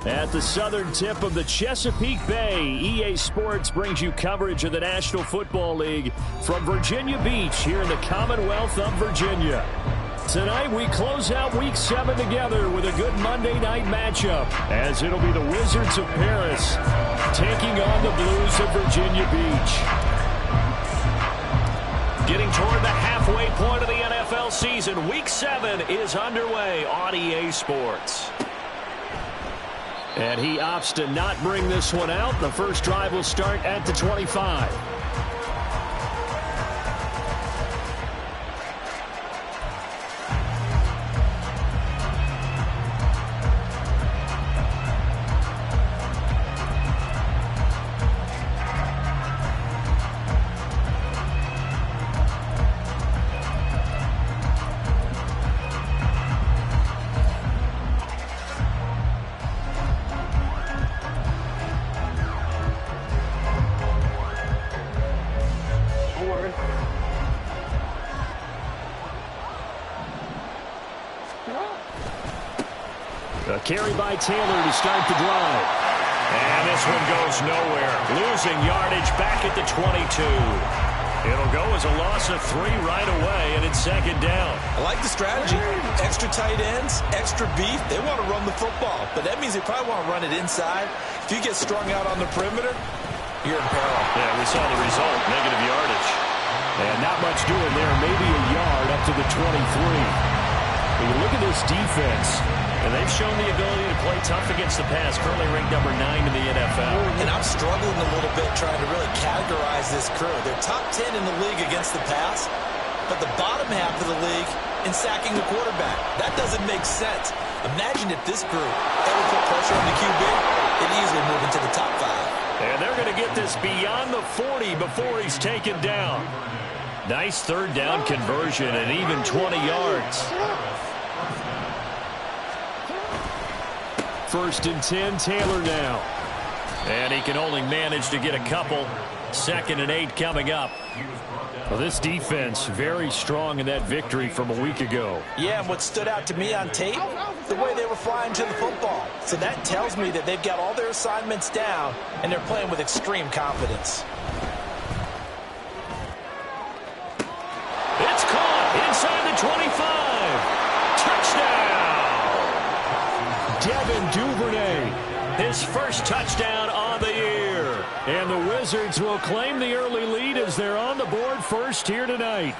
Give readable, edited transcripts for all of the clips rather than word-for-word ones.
At the southern tip of the Chesapeake Bay, EA Sports brings you coverage of the National Football League from Virginia Beach here in the Commonwealth of Virginia. Tonight we close out Week 7 together with a good Monday night matchup, as it'll be the Wizards of Paris taking on the Blues of Virginia Beach. Getting toward the halfway point of the NFL season, Week 7 is underway on EA Sports. And he opts to not bring this one out. The first drive will start at the 25. A carry by Taylor to start the drive. And this one goes nowhere. Losing yardage back at the 22. It'll go as a loss of 3 right away, and it's second down. I like the strategy. Extra tight ends, extra beef. They want to run the football, but that means they probably want to run it inside. If you get strung out on the perimeter, you're in peril. Yeah, we saw the result, negative yardage. And not much doing there, maybe a yard up to the 23. When you look at this defense, and they've shown the ability to play tough against the pass, currently ranked number 9 in the NFL. And I'm struggling a little bit trying to really categorize this crew. They're top 10 in the league against the pass, but the bottom half of the league in sacking the quarterback. That doesn't make sense. Imagine if this group ever put pressure on the QB, it'd easily move into the top 5. And they're going to get this beyond the 40 before he's taken down. Nice third down conversion and even 20 yards. First and 10, Taylor now. And he can only manage to get a couple. Second and 8 coming up. Well, this defense very strong in that victory from a week ago. Yeah, and what stood out to me on tape, the way they were flying to the football. So that tells me that they've got all their assignments down, and they're playing with extreme confidence. It's caught inside the 25. Touchdown! Devin Duvernay, his first touchdown on the year. And the Wizards will claim the early lead as they're on the board first here tonight.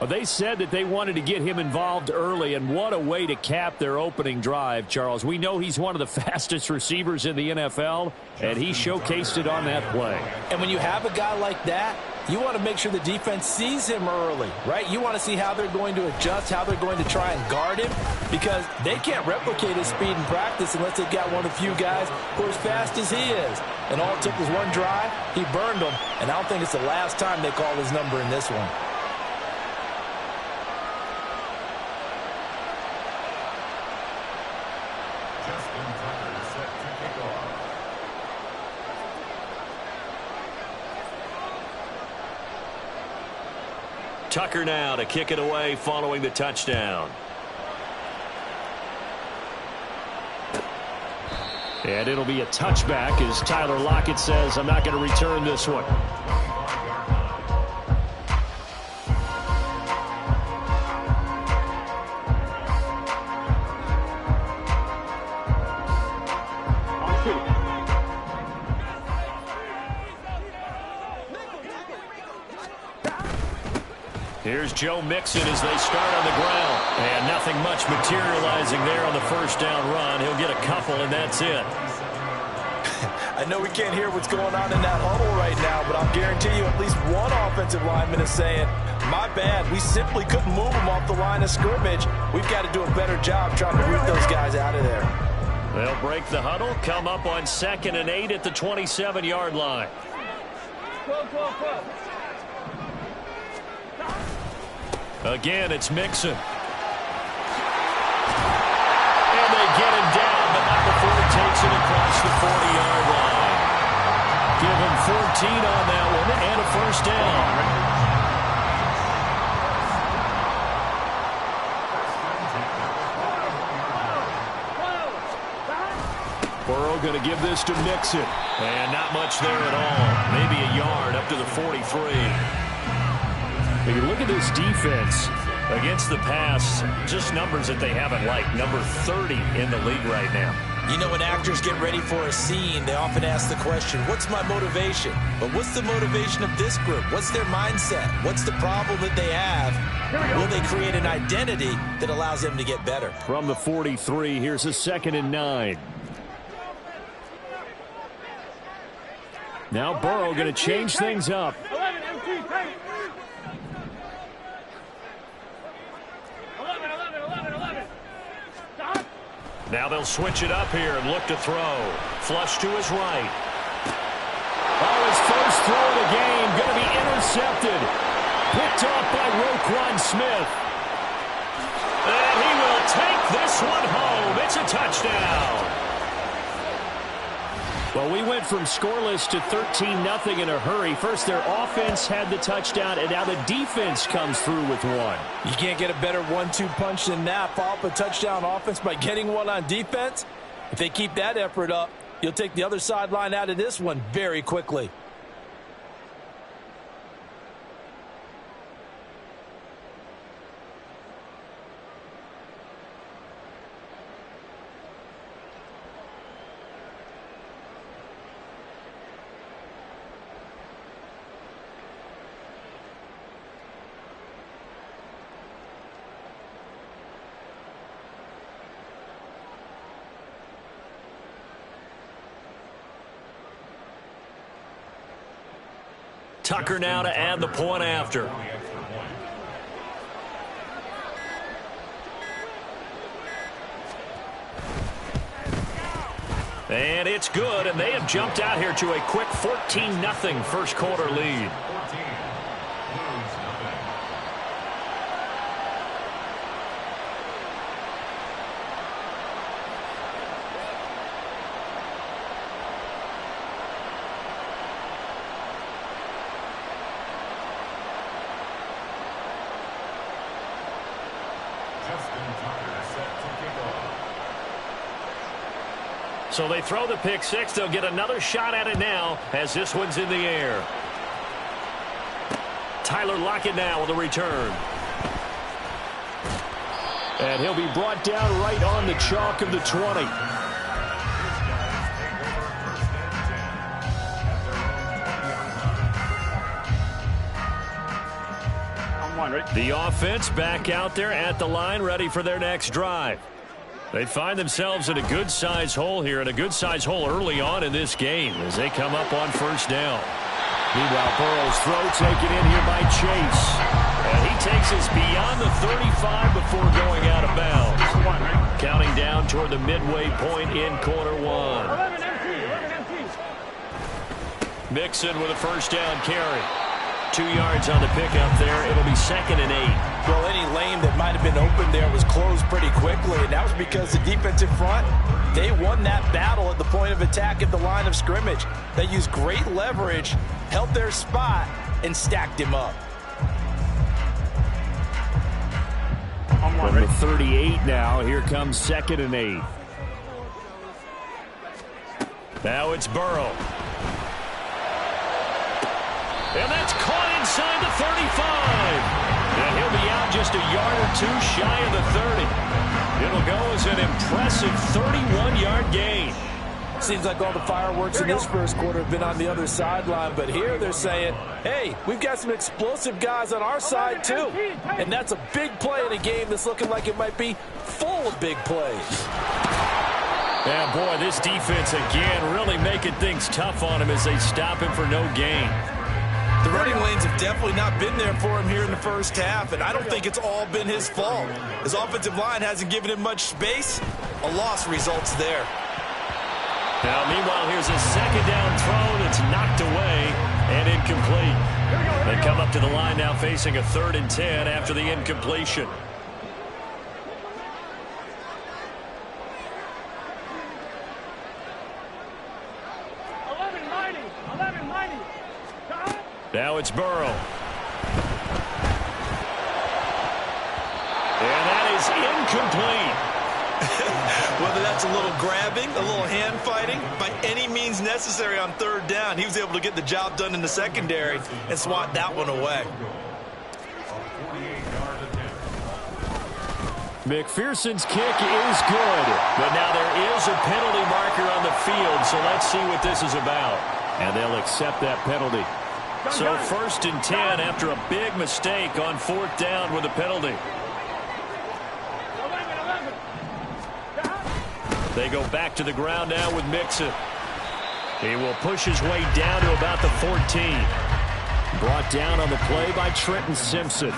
Well, they said that they wanted to get him involved early, and what a way to cap their opening drive, Charles. We know he's one of the fastest receivers in the NFL, and he showcased it on that play. And when you have a guy like that, you want to make sure the defense sees him early, right? You want to see how they're going to adjust, how they're going to try and guard him, because they can't replicate his speed in practice unless they've got one of the few guys who are as fast as he is. And all it took was one drive, he burned them, and I don't think it's the last time they call his number in this one. Tucker now to kick it away following the touchdown. And it'll be a touchback as Tyler Lockett says, I'm not going to return this one. On 2. Here's Joe Mixon as they start on the ground. And nothing much materializing there on the first down run. He'll get a couple, and that's it. I know we can't hear what's going on in that huddle right now, but I'll guarantee you at least one offensive lineman is saying, my bad, we simply couldn't move them off the line of scrimmage. We've got to do a better job trying to root those guys out of there. They'll break the huddle, come up on 2nd and 8 at the 27-yard line. Again, it's Mixon. And they get him down, but not before he takes it across the 40-yard line. Give him 14 on that one and a first down. Burrow going to give this to Mixon. And not much there at all. Maybe a yard up to the 43. If you look at this defense against the pass, just numbers that they haven't liked. Number 30 in the league right now. You know, when actors get ready for a scene, they often ask the question, what's my motivation? But what's the motivation of this group? What's their mindset? What's the problem that they have? Will they create an identity that allows them to get better? From the 43, here's a 2nd and 9. Now Burrow going to change things up. Now they'll switch it up here and look to throw. Flush to his right. Oh, his first throw of the game going to be intercepted. Picked off by Roquan Smith. And he will take this one home. It's a touchdown. Well, we went from scoreless to 13-0 in a hurry. First, their offense had the touchdown, and now the defense comes through with one. You can't get a better 1-2 punch than that. Follow up a touchdown offense by getting one on defense. If they keep that effort up, you'll take the other sideline out of this one very quickly. Tucker now to add the point after. And it's good, and they have jumped out here to a quick 14-0 first quarter lead. So they throw the pick six. They'll get another shot at it now as this one's in the air. Tyler Lockett now with a return. And he'll be brought down right on the chalk of the 20. The offense back out there at the line, ready for their next drive. They find themselves in a good-sized hole here, and a good-sized hole early on in this game as they come up on first down. Meanwhile, Burrow's throw taken in here by Chase. And he takes us beyond the 35 before going out of bounds. Counting down toward the midway point in quarter one. Mixon with a first down carry. 2 yards on the pickup there. It'll be 2nd and 8. Well, any lane that might have been open there was closed pretty quickly, and that was because the defensive front, they won that battle at the point of attack at the line of scrimmage. They used great leverage, held their spot, and stacked him up. From the 38 now, here comes 2nd and 8. Now it's Burrow. And that's caught inside the 35. And he'll be out just a yard or two shy of the 30. It'll go as an impressive 31-yard gain. Seems like all the fireworks in this first quarter have been on the other sideline, but here they're saying, hey, we've got some explosive guys on our side too. And that's a big play in a game that's looking like it might be full of big plays. Yeah, boy, this defense again really making things tough on him as they stop him for no gain. The running lanes have definitely not been there for him here in the first half, and I don't think it's all been his fault. His offensive line hasn't given him much space. A loss results there. Now, meanwhile, here's a second down throw that's knocked away and incomplete. They come up to the line now facing a 3rd and 10 after the incompletion. Now it's Burrow. And that is incomplete. Whether that's a little grabbing, a little hand fighting, by any means necessary on 3rd down, he was able to get the job done in the secondary and swat that one away. McPherson's kick is good, but now there is a penalty marker on the field, so let's see what this is about. And they'll accept that penalty. So 1st and 10 after a big mistake on 4th down with a penalty. They go back to the ground now with Mixon. He will push his way down to about the 14. Brought down on the play by Trenton Simpson.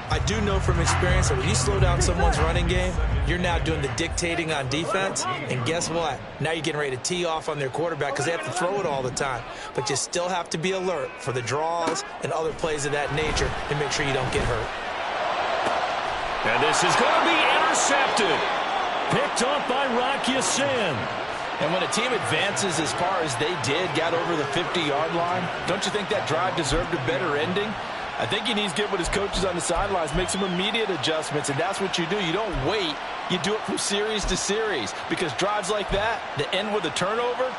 I do know from experience that when you slow down someone's running game, you're now doing the dictating on defense. And guess what? Now you're getting ready to tee off on their quarterback because they have to throw it all the time. But you still have to be alert for the draws and other plays of that nature to make sure you don't get hurt. And this is going to be intercepted. Picked off by Rock Ya-Sin. And when a team advances as far as they did, got over the 50-yard line, don't you think that drive deserved a better ending? I think he needs to get with his coaches on the sidelines, make some immediate adjustments, and that's what you do. You don't wait. You do it from series to series because drives like that end with a turnover,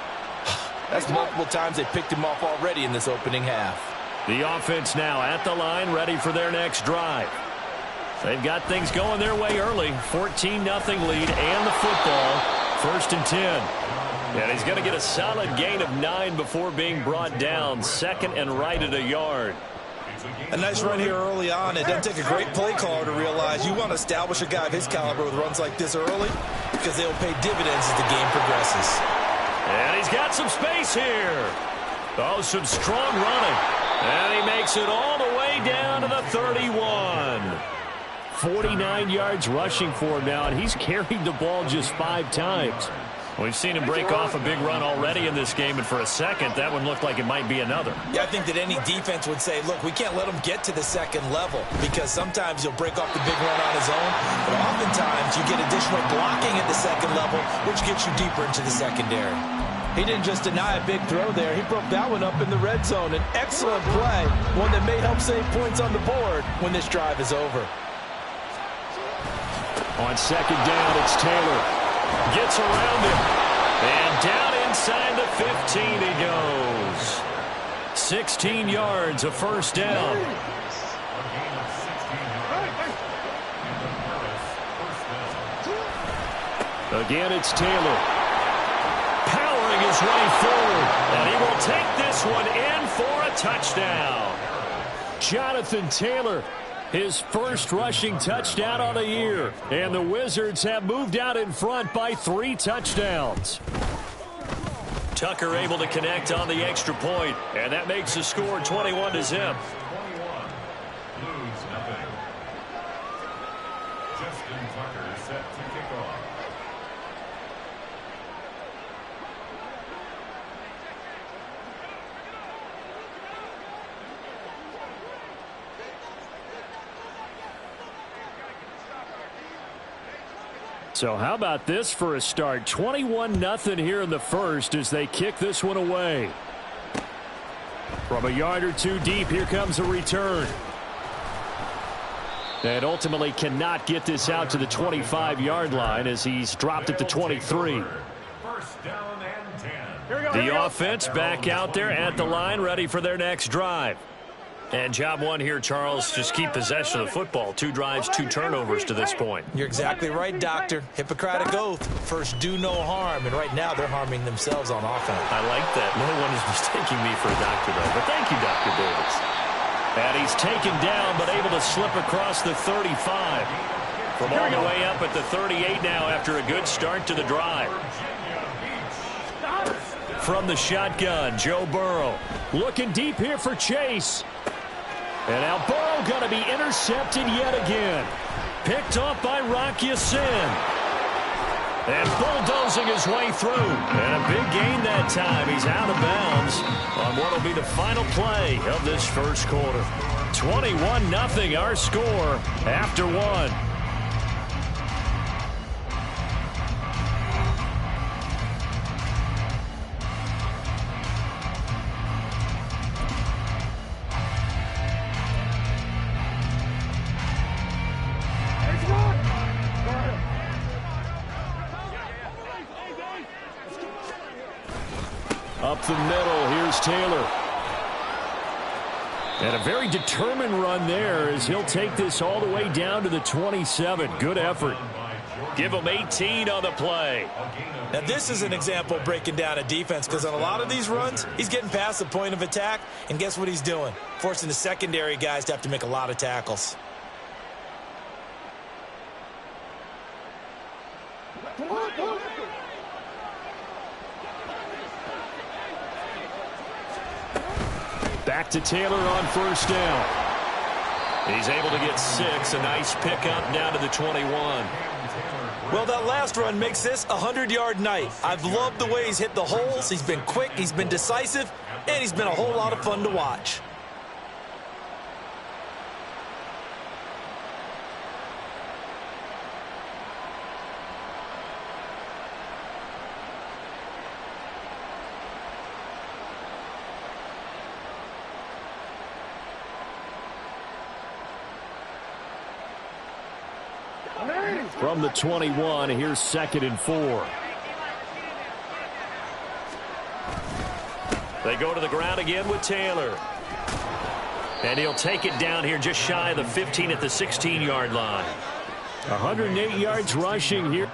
that's multiple times they picked him off already in this opening half. The offense now at the line, ready for their next drive. They've got things going their way early. 14-0 lead and the football. 1st and 10. And he's going to get a solid gain of 9 before being brought down. 2nd and right at a yard. A nice run here early on. It doesn't take a great play caller to realize you want to establish a guy of his caliber with runs like this early because they'll pay dividends as the game progresses. And he's got some space here. Oh, some strong running. And he makes it all the way down to the 31. 49 yards rushing for him now, and he's carried the ball just 5 times. We've seen him break off a big run already in this game, and for a second, that one looked like it might be another. Yeah, I think that any defense would say, look, we can't let him get to the 2nd level because sometimes he'll break off the big run on his own, but oftentimes you get additional blocking at the 2nd level, which gets you deeper into the secondary. He didn't just deny a big throw there. He broke that one up in the red zone. An excellent play, one that may help save points on the board when this drive is over. On 2nd down, it's Taylor. Gets around him. And down inside the 15 he goes. 16 yards, a 1st down. Again, it's Taylor. Powering his way forward. And he will take this one in for a touchdown. Jonathan Taylor. His first rushing touchdown on the year. And the Wizards have moved out in front by 3 touchdowns. Tucker able to connect on the extra point. And that makes the score 21-0. So how about this for a start? 21-0 here in the first as they kick this one away. From a yard or 2 deep, here comes a return. And ultimately cannot get this out to the 25-yard line as he's dropped at the 23. The offense back out there at the line, ready for their next drive. And job one here, Charles, just keep possession of the football. 2 drives, 2 turnovers to this point. You're exactly right, Doctor. Hippocratic oath. First, do no harm. And right now, they're harming themselves on offense. I like that. No one is mistaking me for a doctor, though. But thank you, Dr. Davis. And he's taken down, but able to slip across the 35. From all the way up at the 38 now after a good start to the drive. From the shotgun, Joe Burrow. Looking deep here for Chase. And now Burrow going to be intercepted yet again. Picked off by Rock Ya-Sin. And bulldozing his way through. And a big gain that time. He's out of bounds on what will be the final play of this first quarter. 21-0 our score after 1. Up the middle, here's Taylor. And a very determined run there as he'll take this all the way down to the 27. Good effort. Give him 18 on the play. Now, this is an example of breaking down a defense because on a lot of these runs, he's getting past the point of attack, and guess what he's doing? Forcing the secondary guys to have to make a lot of tackles. Back to Taylor on first down. He's able to get 6. A nice pickup down to the 21. Well, that last run makes this a 100-yard night. I've loved the way he's hit the holes. He's been quick, he's been decisive, and he's been a whole lot of fun to watch. From the 21, here's 2nd and 4. They go to the ground again with Taylor. And he'll take it down here just shy of the 15 at the 16-yard line. 108 yards rushing here.